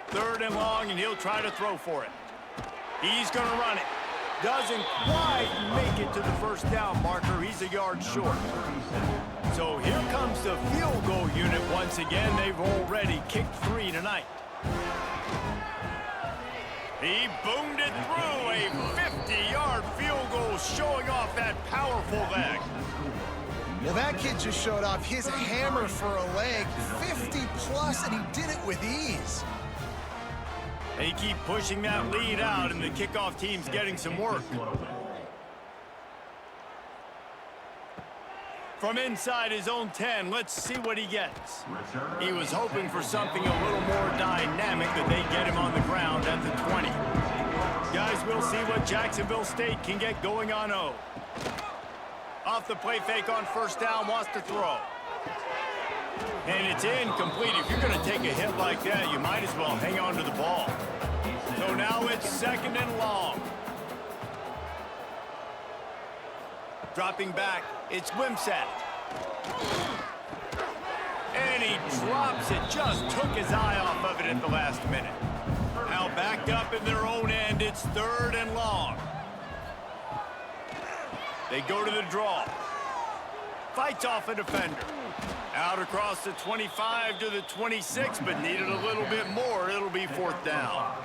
Speaker 1: 3rd and long, and he'll try to throw for it. He's going to run it. Doesn't quite make it to the first down marker. He's a yard short. So here comes the field goal unit once again. They've already kicked 3 tonight. He boomed it through. A 50-yard field goal showing off that powerful leg.
Speaker 2: Well, that kid just showed off his hammer for a leg, 50-plus, and he did it with ease.
Speaker 1: They keep pushing that lead out, and the kickoff team's getting some work. From inside his own 10, let's see what he gets. He was hoping for something a little more dynamic, that they get him on the ground at the 20. Guys, we'll see what Jacksonville State can get going on O. Off the play fake on first down, wants to throw. And it's incomplete. If you're going to take a hit like that, you might as well hang on to the ball. So now it's 2nd and long. Dropping back, it's Wimsatt. And he drops it. Just took his eye off of it at the last minute. Now backed up in their own end, it's 3rd and long. They go to the draw. Fights off a defender. Out across the 25 to the 26, but needed a little bit more. It'll be 4th down.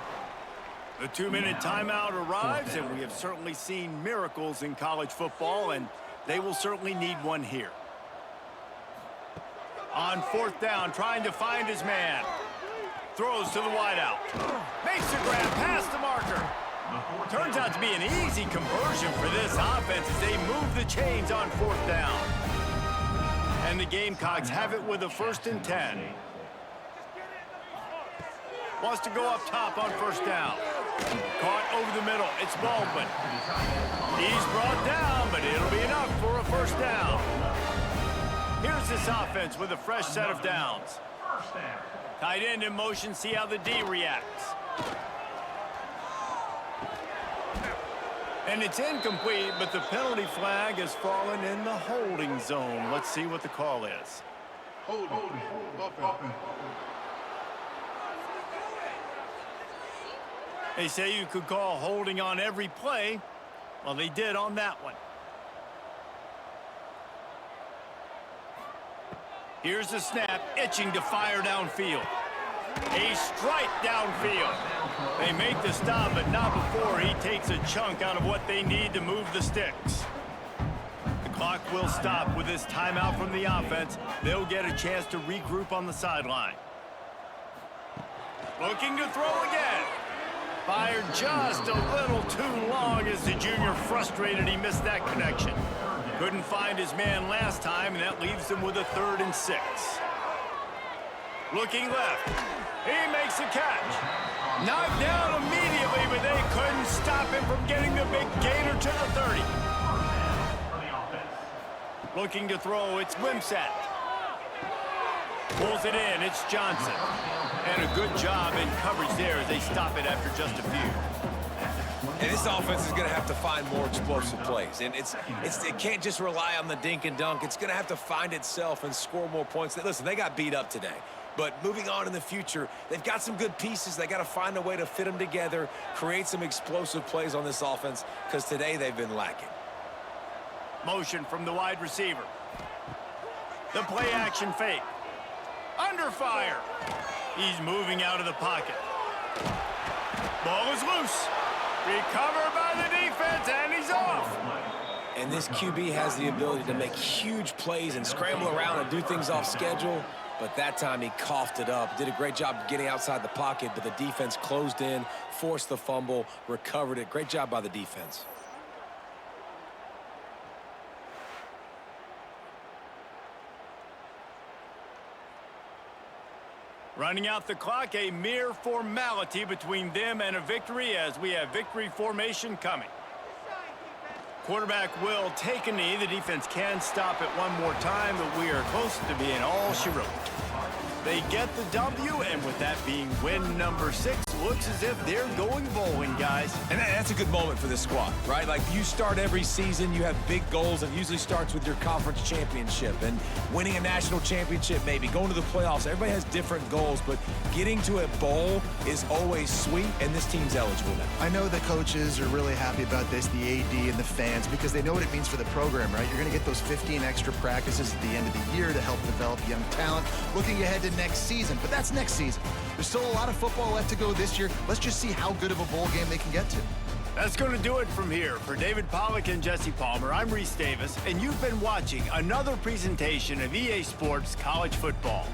Speaker 1: The 2-minute timeout arrives, and we have certainly seen miracles in college football, and they will certainly need one here. On 4th down, trying to find his man. Throws to the wideout. Makes the grab past the marker. Turns out to be an easy conversion for this offense as they move the chains on 4th down. And the Gamecocks have it with a 1st and 10. Wants to go up top on first down. Caught over the middle. It's Baldwin. He's brought down, but it'll be enough for a first down. Here's this offense with a fresh set of downs. Tight end in motion, see how the D reacts. And it's incomplete, but the penalty flag has fallen in the holding zone. Let's see what the call is. They say you could call holding on every play. Well, they did on that one. Here's the snap, itching to fire downfield. A strike downfield. They make the stop, but not before he takes a chunk out of what they need to move the sticks. The clock will stop with this timeout from the offense. They'll get a chance to regroup on the sideline. Looking to throw again. Fired just a little too long as the junior frustrated he missed that connection. Couldn't find his man last time, and that leaves him with a 3rd and 6. Looking left. He makes the catch. Knocked down immediately, but they couldn't stop him from getting the big gainer to the 30. Looking to throw, it's Wimsatt. Pulls it in, it's Johnson. And a good job in coverage there as they stop it after just a few.
Speaker 3: And this offense is going to have to find more explosive plays. And it can't just rely on the dink and dunk. It's going to have to find itself and score more points. Listen, they got beat up today. But moving on in the future, they've got some good pieces. They got to find a way to fit them together, create some explosive plays on this offense, because today they've been lacking.
Speaker 1: Motion from the wide receiver. The play action fake. Under fire. He's moving out of the pocket. Ball is loose. Recovered by the defense, and he's off.
Speaker 3: And this QB has the ability to make huge plays and scramble around and do things off schedule. But that time he coughed it up. Did a great job getting outside the pocket, but the defense closed in, forced the fumble, recovered it. Great job by the defense.
Speaker 1: Running out the clock, a mere formality between them and a victory as we have victory formation coming. Quarterback will take a knee. The defense can stop it one more time, but we are close to being all she wrote. They get the W, and with that being win number 6, looks as if they're going bowling, guys.
Speaker 3: And that's a good moment for this squad, right? Like, you start every season, you have big goals. It usually starts with your conference championship and winning a national championship, maybe going to the playoffs. Everybody has different goals, but getting to a bowl is always sweet, and this team's eligible now.
Speaker 2: I know the coaches are really happy about this, the AD and the fans, because they know what it means for the program, right? You're going to get those 15 extra practices at the end of the year to help develop young talent. Looking ahead to next season, but that's next season. There's still a lot of football left to go this year. Let's just see how good of a bowl game they can get to.
Speaker 1: That's going to do it from here. For David Pollack and Jesse Palmer, I'm Reese Davis, and you've been watching another presentation of EA Sports College Football.